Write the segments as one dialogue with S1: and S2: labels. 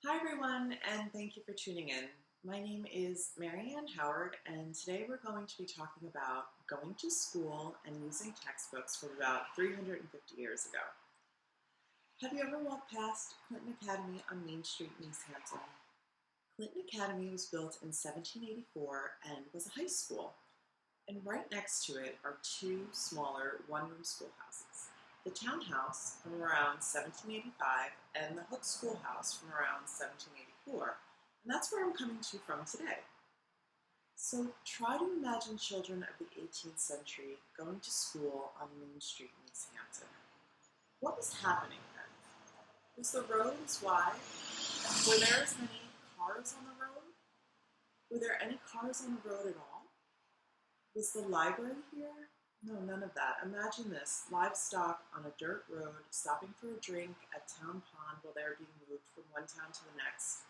S1: Hi everyone, and thank you for tuning in. My name is Marianne Howard, and today we're going to be talking about going to school and using textbooks from about 350 years ago. Have you ever walked past Clinton Academy on Main Street in East Hampton? Clinton Academy was built in 1784 and was a high school. And right next to it are two smaller one-room schoolhouses. The townhouse from around 1785 and the Hook Schoolhouse from around 1784. And that's where I'm coming to from today. So try to imagine children of the 18th century going to school on Main Street in East Hampton. What was happening then? Was the road as wide? Were there as many cars on the road? Were there any cars on the road at all? Was the library here? No, none of that. Imagine this, livestock on a dirt road, stopping for a drink at Town Pond while they were being moved from one town to the next.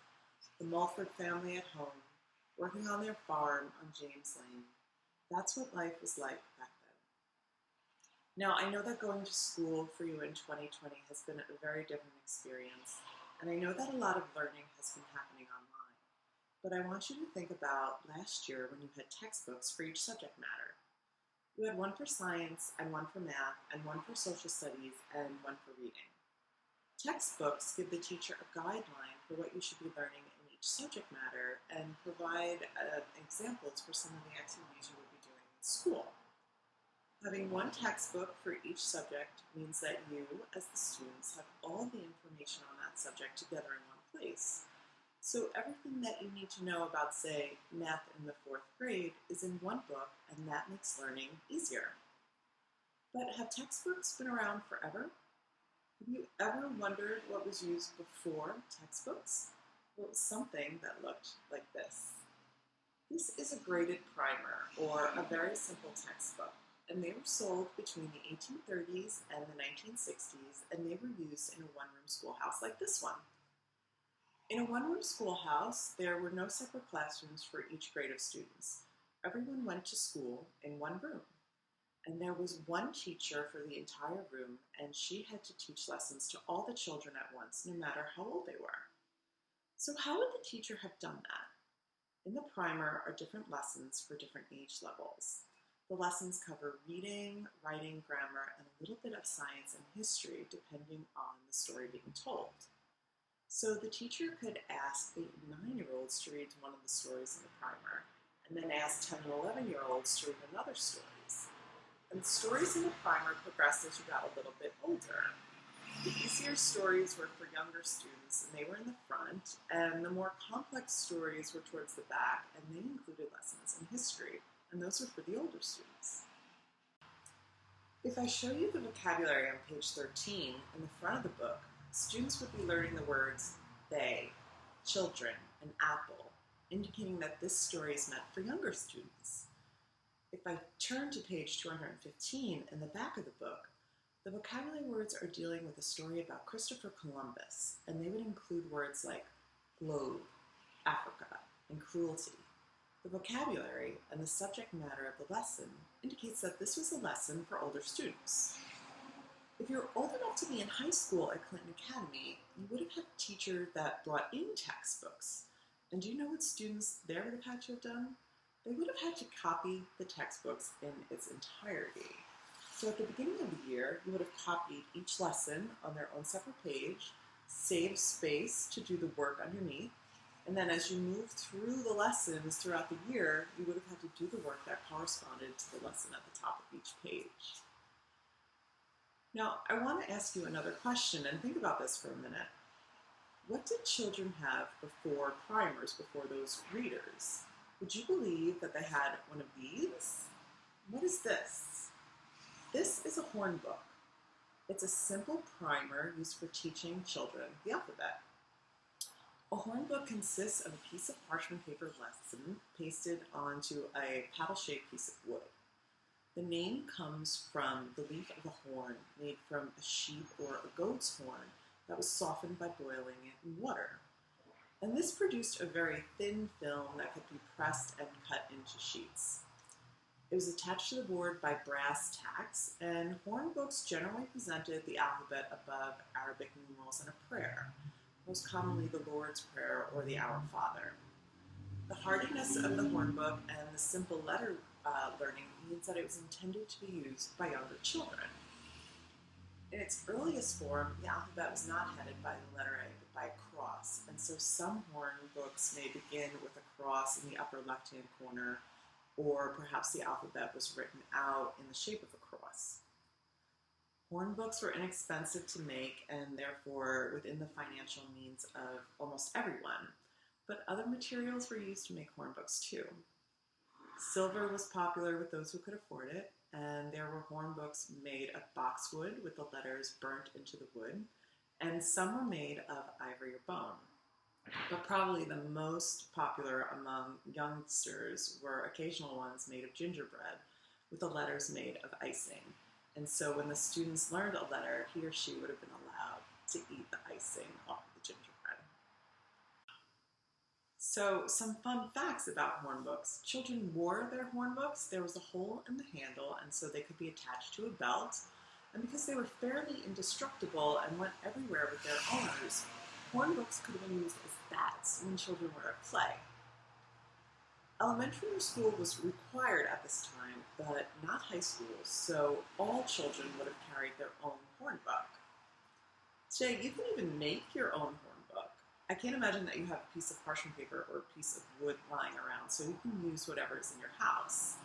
S1: The Mulford family at home, working on their farm on James Lane. That's what life was like back then. Now, I know that going to school for you in 2020 has been a very different experience, and I know that a lot of learning has been happening online. But I want you to think about last year when you had textbooks for each subject matter. You had one for science, and one for math, and one for social studies, and one for reading. Textbooks give the teacher a guideline for what you should be learning in each subject matter and provide examples for some of the activities you will be doing in school. Having one textbook for each subject means that you, as the students, have all the information on that subject together in one place. So everything that you need to know about, say, math in the 4th grade is in one book, and that makes learning easier. But have textbooks been around forever? Have you ever wondered what was used before textbooks? Well, it was something that looked like this. This is a graded primer, or a very simple textbook, and they were sold between the 1830s and the 1960s, and they were used in a one-room schoolhouse like this one. In a one-room schoolhouse, there were no separate classrooms for each grade of students. Everyone went to school in one room, and there was one teacher for the entire room, and she had to teach lessons to all the children at once, no matter how old they were. So how would the teacher have done that? In the primer are different lessons for different age levels. The lessons cover reading, writing, grammar, and a little bit of science and history, depending on the story being told. So the teacher could ask 8 and 9-year-olds to read one of the stories in the primer, and then ask 10 and 11-year-olds to read another stories. And the stories in the primer progressed as you got a little bit older. The easier stories were for younger students, and they were in the front, and the more complex stories were towards the back, and they included lessons in history, and those were for the older students. If I show you the vocabulary on page 13 in the front of the book, students would be learning the words they, children, and apple, indicating that this story is meant for younger students. If I turn to page 215 in the back of the book, the vocabulary words are dealing with a story about Christopher Columbus, and they would include words like globe, Africa, and cruelty. The vocabulary and the subject matter of the lesson indicates that this was a lesson for older students. If you're old enough to be in high school at Clinton Academy, you would have had a teacher that brought in textbooks. And do you know what students there would have had to have done? They would have had to copy the textbooks in its entirety. So at the beginning of the year, you would have copied each lesson on their own separate page, saved space to do the work underneath, and then as you moved through the lessons throughout the year, you would have had to do the work that corresponded to the lesson at the top of each page. Now, I want to ask you another question, and think about this for a minute. What did children have before primers, before those readers? Would you believe that they had one of these? What is this? This is a Hornbook. It's a simple primer used for teaching children the alphabet. A Hornbook consists of a piece of parchment paper lesson pasted onto a paddle-shaped piece of wood. The name comes from the leaf of a horn made from a sheep or a goat's horn that was softened by boiling it in water. And this produced a very thin film that could be pressed and cut into sheets. It was attached to the board by brass tacks, and Hornbooks generally presented the alphabet above Arabic numerals and a prayer. most commonly the Lord's Prayer or the Our Father. The hardiness of the Hornbook and the simple letter learning means that it was intended to be used by younger children. In its earliest form, the alphabet was not headed by the letter A, but by a cross, and so some horn books may begin with a cross in the upper left-hand corner, or perhaps the alphabet was written out in the shape of a cross. Horn books were inexpensive to make and therefore within the financial means of almost everyone, but other materials were used to make horn books too. Silver was popular with those who could afford it, and there were horn books made of boxwood with the letters burnt into the wood, and some were made of ivory or bone. But probably the most popular among youngsters were occasional ones made of gingerbread with the letters made of icing. And so when the students learned a letter, he or she would have been allowed to eat the icing off the gingerbread. So some fun facts about horn books. Children wore their horn books. There was a hole in the handle, and so they could be attached to a belt. And because they were fairly indestructible and went everywhere with their owners, horn books could have been used as bats when children were at play. Elementary school was required at this time, but not high school, so all children would have carried their own horn book. Today, you can even make your own horn book. I can't imagine that you have a piece of parchment paper or a piece of wood lying around, so you can use whatever is in your house.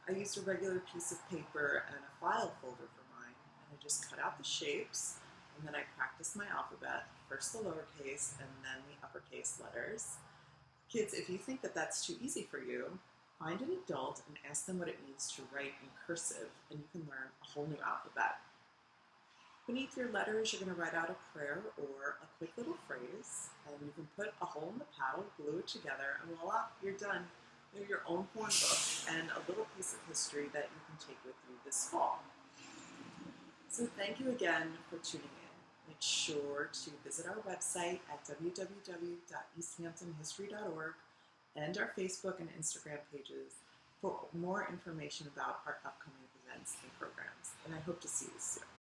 S1: I used a regular piece of paper and a file folder for mine, and I just cut out the shapes, and then I practiced my alphabet, first the lowercase and then the uppercase letters. Kids, if you think that that's too easy for you, find an adult and ask them what it means to write in cursive, and you can learn a whole new alphabet. Beneath your letters, you're going to write out a prayer or a quick little phrase, and you can put a hole in the paddle, glue it together, and voila, you're done. They're your own horn book and a little piece of history that you can take with you this fall. So thank you again for tuning in. Make sure to visit our website at www.easthamptonhistory.org and our Facebook and Instagram pages for more information about our upcoming events and programs. And I hope to see you soon.